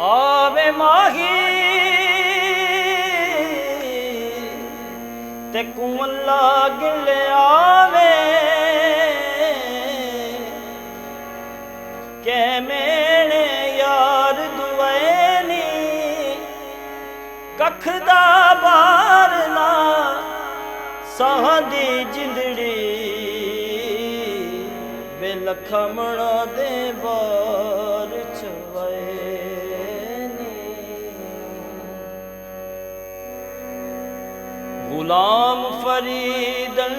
आवे माही ते कुमला गिले आवे के मेरे यार दुआनी कख दा बार ना साहदी जिंदड़ी वे लखमणा दे बार चवाए गुलाम फरीदन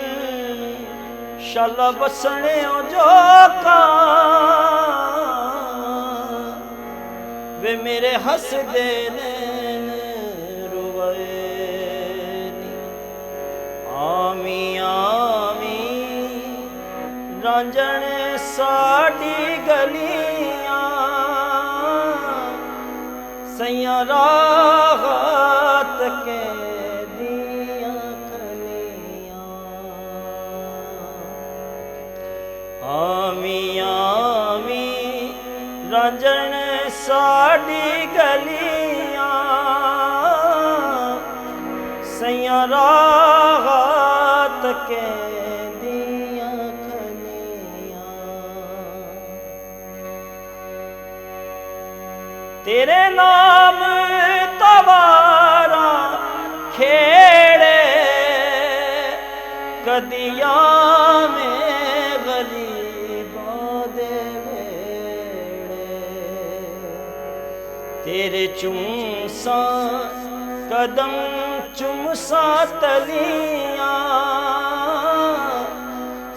शाला बसने जो का वे मेरे हस देने रुवाए आमी आमी रांझण साड़ी गलियां सैया राहत के आमी आमी रांझण साड़ी गलियां सैया राहत के दिया खलियां तेरे नाम तवारा खेड़े कदिया में तेरे चुमसा कदम चुमसा तलियां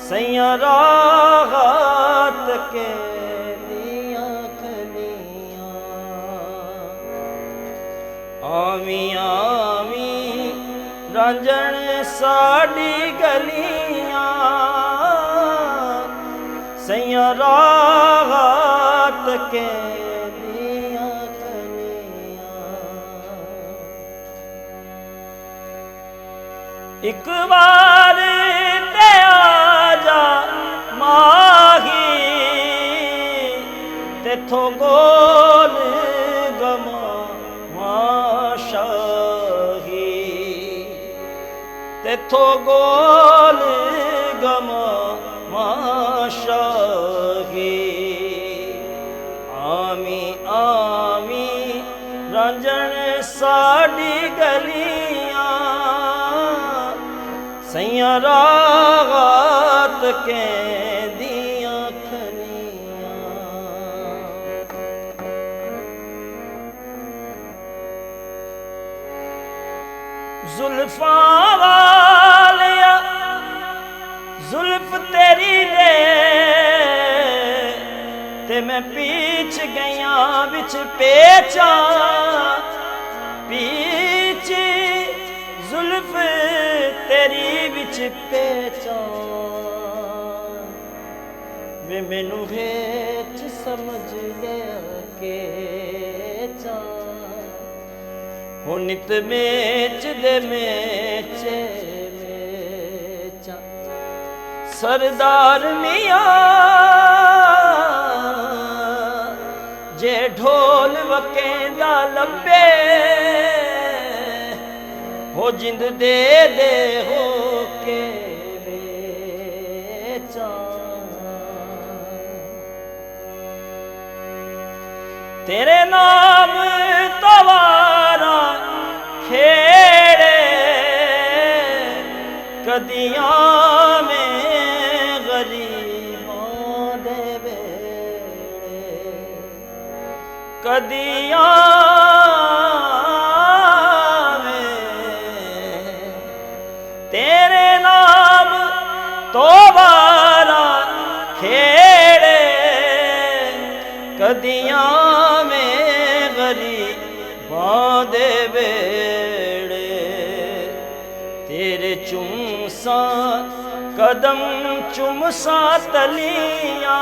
सैया राहत के दिया खलियां आमी आमी रांझण साड़ी गलियां सैया राहत के एक बार ते आजा माही तेथो गोल गमा माशाही तेथो गोल गमा माशाही आमी आमी रांझण साड़ी गलियां सैया राहत के दिया खलियां जुल्फा वालिया जुल्फ तेरी दे ते मैं पीछ गया बिच पेचा पीछ जुल्फ तेरी बिच पहचान वे मैनू हेच समझ लिया के हो नित मेच दे मेचे मेचा सरदार मियाँ जे ढोल वकेंदा लब्बे हो जिंद दे दे हो के बेचा तेरे नाम तवारा खेड़े कदियां में गरीबों दे बेड़े कदियां तेरे नाम तोबारा खेड़े कदियां में गरीबां दे बेड़े तेरे चुमसा कदम चुमसा तलियां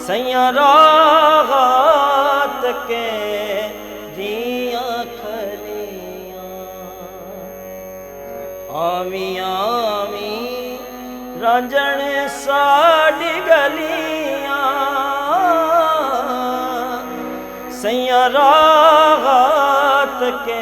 सैया राहत के दिया आमी आमी रांझण साड़ी गलियां सैया राहत के